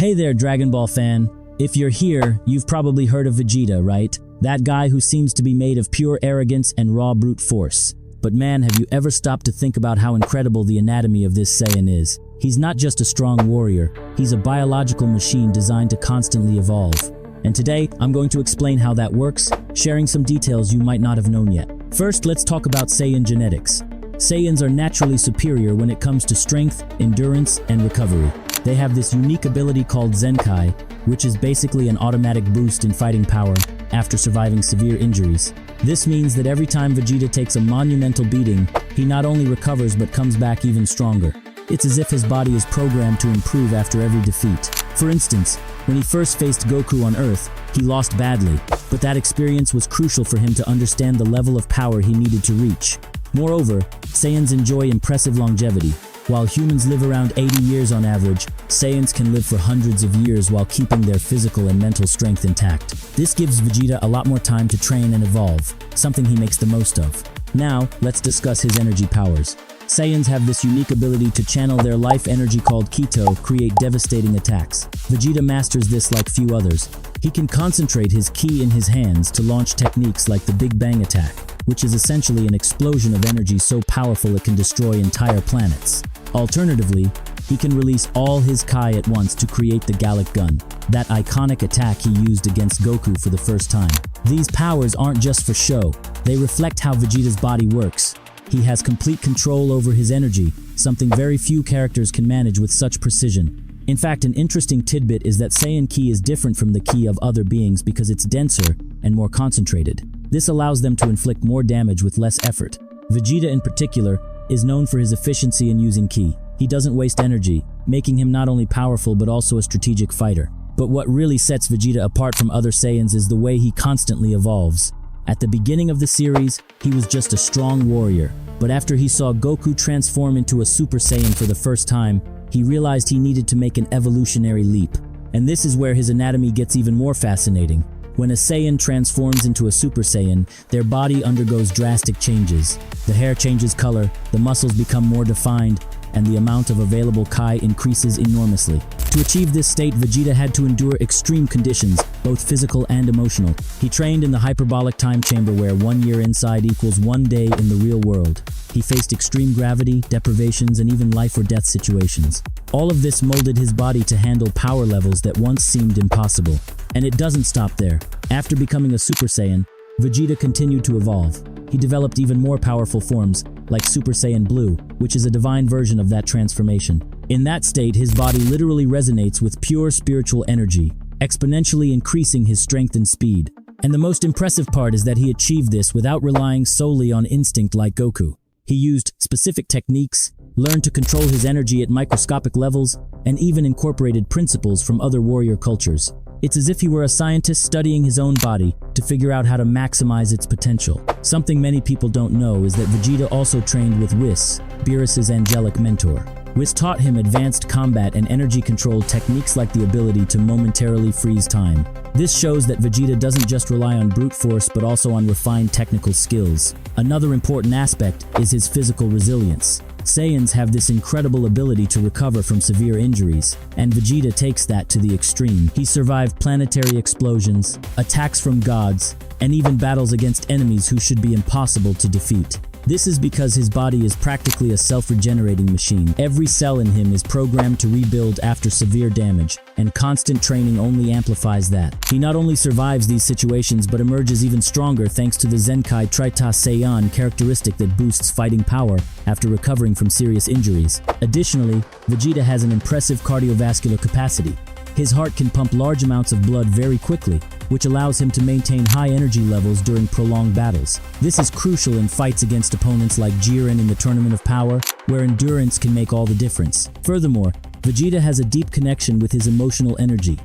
Hey there, Dragon Ball fan. If you're here, you've probably heard of Vegeta, right? That guy who seems to be made of pure arrogance and raw brute force. But man, have you ever stopped to think about how incredible the anatomy of this Saiyan is? He's not just a strong warrior, he's a biological machine designed to constantly evolve. And today, I'm going to explain how that works, sharing some details you might not have known yet. First, let's talk about Saiyan genetics. Saiyans are naturally superior when it comes to strength, endurance, and recovery. They have this unique ability called Zenkai, which is basically an automatic boost in fighting power after surviving severe injuries. This means that every time Vegeta takes a monumental beating, he not only recovers but comes back even stronger. It's as if his body is programmed to improve after every defeat. For instance, when he first faced Goku on Earth, he lost badly, but that experience was crucial for him to understand the level of power he needed to reach. Moreover, Saiyans enjoy impressive longevity. While humans live around 80 years on average, Saiyans can live for hundreds of years while keeping their physical and mental strength intact. This gives Vegeta a lot more time to train and evolve, something he makes the most of. Now, let's discuss his energy powers. Saiyans have this unique ability to channel their life energy called Keto, create devastating attacks. Vegeta masters this like few others. He can concentrate his ki in his hands to launch techniques like the Big Bang attack, which is essentially an explosion of energy so powerful it can destroy entire planets. Alternatively, he can release all his Kai at once to create the Gallic Gun, that iconic attack he used against Goku for the first time. These powers aren't just for show, they reflect how Vegeta's body works. He has complete control over his energy, something very few characters can manage with such precision. In fact, an interesting tidbit is that Saiyan Ki is different from the Ki of other beings because it's denser and more concentrated. This allows them to inflict more damage with less effort. Vegeta in particular is known for his efficiency in using Ki. He doesn't waste energy, making him not only powerful but also a strategic fighter. But what really sets Vegeta apart from other Saiyans is the way he constantly evolves. At the beginning of the series, he was just a strong warrior. But after he saw Goku transform into a Super Saiyan for the first time, he realized he needed to make an evolutionary leap. And this is where his anatomy gets even more fascinating. When a Saiyan transforms into a Super Saiyan, their body undergoes drastic changes. The hair changes color, the muscles become more defined, and the amount of available Kai increases enormously. To achieve this state, Vegeta had to endure extreme conditions, both physical and emotional. He trained in the hyperbolic time chamber where 1 year inside equals 1 day in the real world. He faced extreme gravity, deprivations, and even life or death situations. All of this molded his body to handle power levels that once seemed impossible. And it doesn't stop there. After becoming a Super Saiyan, Vegeta continued to evolve. He developed even more powerful forms, like Super Saiyan Blue, which is a divine version of that transformation. In that state, his body literally resonates with pure spiritual energy, exponentially increasing his strength and speed. And the most impressive part is that he achieved this without relying solely on instinct like Goku. He used specific techniques, learned to control his energy at microscopic levels, and even incorporated principles from other warrior cultures. It's as if he were a scientist studying his own body to figure out how to maximize its potential. Something many people don't know is that Vegeta also trained with Whis, Beerus's angelic mentor. Whis taught him advanced combat and energy-controlled techniques like the ability to momentarily freeze time. This shows that Vegeta doesn't just rely on brute force but also on refined technical skills. Another important aspect is his physical resilience. Saiyans have this incredible ability to recover from severe injuries, and Vegeta takes that to the extreme. He survived planetary explosions, attacks from gods, and even battles against enemies who should be impossible to defeat. This is because his body is practically a self-regenerating machine. Every cell in him is programmed to rebuild after severe damage, and constant training only amplifies that. He not only survives these situations but emerges even stronger thanks to the Zenkai Trita Saiyan characteristic that boosts fighting power after recovering from serious injuries. Additionally, Vegeta has an impressive cardiovascular capacity. His heart can pump large amounts of blood very quickly, which allows him to maintain high energy levels during prolonged battles. This is crucial in fights against opponents like Jiren in the Tournament of Power, where endurance can make all the difference. Furthermore, Vegeta has a deep connection with his emotional energy.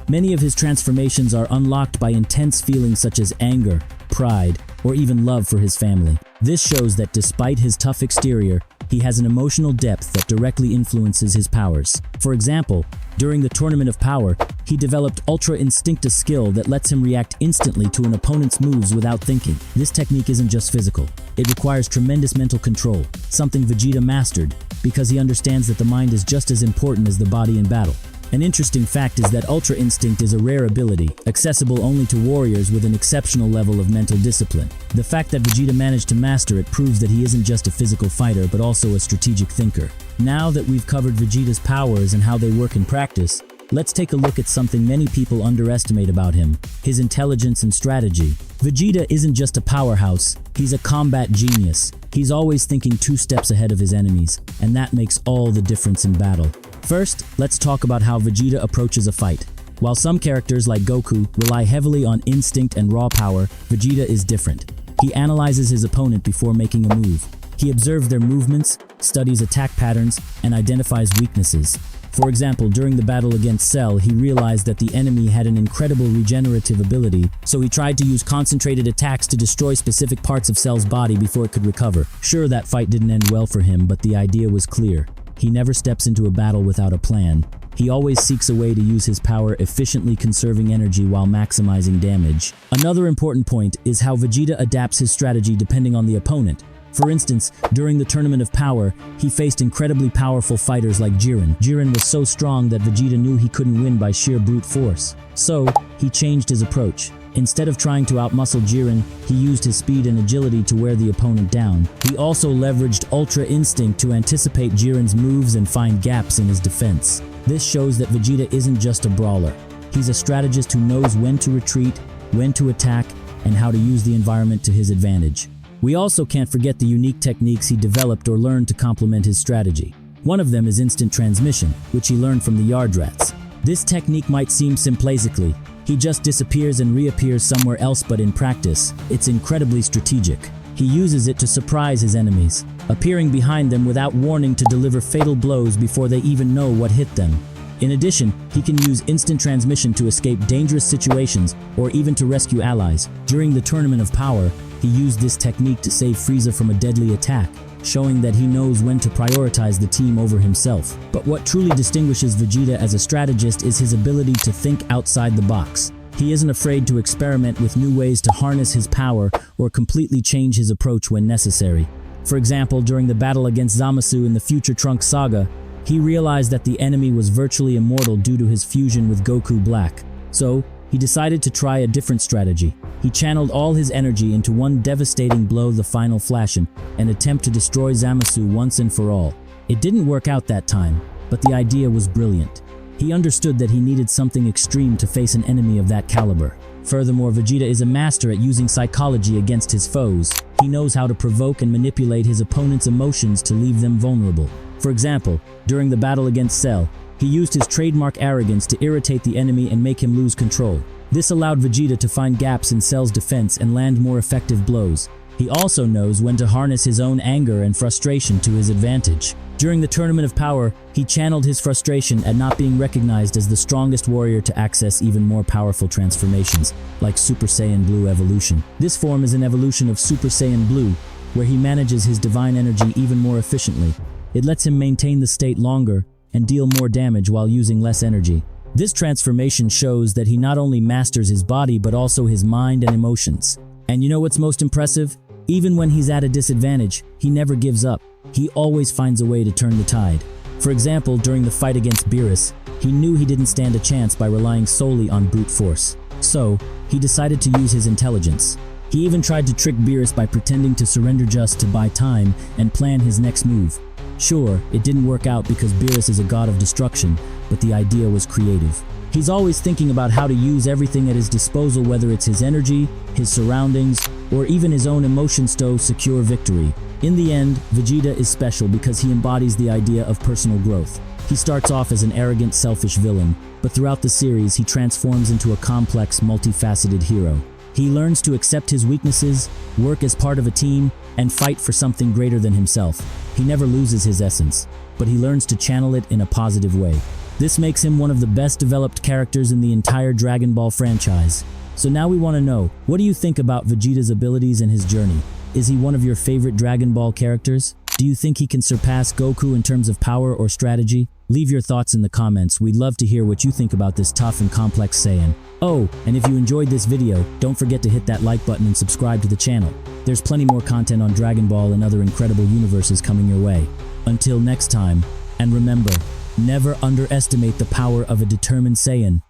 Many of his transformations are unlocked by intense feelings such as anger, pride, or even love for his family. This shows that despite his tough exterior, he has an emotional depth that directly influences his powers. For example, during the Tournament of Power, he developed Ultra Instincta skill that lets him react instantly to an opponent's moves without thinking. This technique isn't just physical. It requires tremendous mental control, something Vegeta mastered, because he understands that the mind is just as important as the body in battle. An interesting fact is that Ultra Instinct is a rare ability, accessible only to warriors with an exceptional level of mental discipline. The fact that Vegeta managed to master it proves that he isn't just a physical fighter but also a strategic thinker. Now that we've covered Vegeta's powers and how they work in practice, let's take a look at something many people underestimate about him: his intelligence and strategy. Vegeta isn't just a powerhouse, he's a combat genius. He's always thinking 2 steps ahead of his enemies, and that makes all the difference in battle. First, let's talk about how Vegeta approaches a fight. While some characters like Goku rely heavily on instinct and raw power, Vegeta is different. He analyzes his opponent before making a move. He observes their movements, studies attack patterns, and identifies weaknesses. For example, during the battle against Cell, he realized that the enemy had an incredible regenerative ability, so he tried to use concentrated attacks to destroy specific parts of Cell's body before it could recover. Sure, that fight didn't end well for him, but the idea was clear. He never steps into a battle without a plan. He always seeks a way to use his power efficiently, conserving energy while maximizing damage. Another important point is how Vegeta adapts his strategy depending on the opponent. For instance, during the Tournament of Power, he faced incredibly powerful fighters like Jiren. Jiren was so strong that Vegeta knew he couldn't win by sheer brute force. So, he changed his approach. Instead of trying to outmuscle Jiren, he used his speed and agility to wear the opponent down. He also leveraged Ultra Instinct to anticipate Jiren's moves and find gaps in his defense. This shows that Vegeta isn't just a brawler. He's a strategist who knows when to retreat, when to attack, and how to use the environment to his advantage. We also can't forget the unique techniques he developed or learned to complement his strategy. One of them is instant transmission, which he learned from the Yardrats. This technique might seem simplistically. He just disappears and reappears somewhere else, but in practice, it's incredibly strategic. He uses it to surprise his enemies, appearing behind them without warning to deliver fatal blows before they even know what hit them. In addition, he can use instant transmission to escape dangerous situations or even to rescue allies. During the Tournament of Power, he used this technique to save Frieza from a deadly attack, showing that he knows when to prioritize the team over himself. But what truly distinguishes Vegeta as a strategist is his ability to think outside the box. He isn't afraid to experiment with new ways to harness his power or completely change his approach when necessary. For example, during the battle against Zamasu in the Future Trunks saga, he realized that the enemy was virtually immortal due to his fusion with Goku Black. So, he decided to try a different strategy. He channeled all his energy into one devastating blow, the final flash-in, an attempt to destroy Zamasu once and for all. It didn't work out that time, but the idea was brilliant. He understood that he needed something extreme to face an enemy of that caliber. Furthermore, Vegeta is a master at using psychology against his foes. He knows how to provoke and manipulate his opponent's emotions to leave them vulnerable. For example, during the battle against Cell, he used his trademark arrogance to irritate the enemy and make him lose control. This allowed Vegeta to find gaps in Cell's defense and land more effective blows. He also knows when to harness his own anger and frustration to his advantage. During the Tournament of Power, he channeled his frustration at not being recognized as the strongest warrior to access even more powerful transformations, like Super Saiyan Blue evolution. This form is an evolution of Super Saiyan Blue, where he manages his divine energy even more efficiently. It lets him maintain the state longer and deal more damage while using less energy. This transformation shows that he not only masters his body but also his mind and emotions. And you know what's most impressive? Even when he's at a disadvantage, he never gives up. He always finds a way to turn the tide. For example, during the fight against Beerus, he knew he didn't stand a chance by relying solely on brute force. So, he decided to use his intelligence. He even tried to trick Beerus by pretending to surrender just to buy time and plan his next move. Sure, it didn't work out because Beerus is a god of destruction, but the idea was creative. He's always thinking about how to use everything at his disposal, whether it's his energy, his surroundings, or even his own emotions to secure victory. In the end, Vegeta is special because he embodies the idea of personal growth. He starts off as an arrogant, selfish villain, but throughout the series he transforms into a complex, multifaceted hero. He learns to accept his weaknesses, work as part of a team, and fight for something greater than himself. He never loses his essence, but he learns to channel it in a positive way. This makes him one of the best developed characters in the entire Dragon Ball franchise. So now we want to know, what do you think about Vegeta's abilities and his journey? Is he one of your favorite Dragon Ball characters? Do you think he can surpass Goku in terms of power or strategy? Leave your thoughts in the comments. We'd love to hear what you think about this tough and complex Saiyan. Oh, and if you enjoyed this video, don't forget to hit that like button and subscribe to the channel. There's plenty more content on Dragon Ball and other incredible universes coming your way. Until next time, and remember, Never underestimate the power of a determined Saiyan.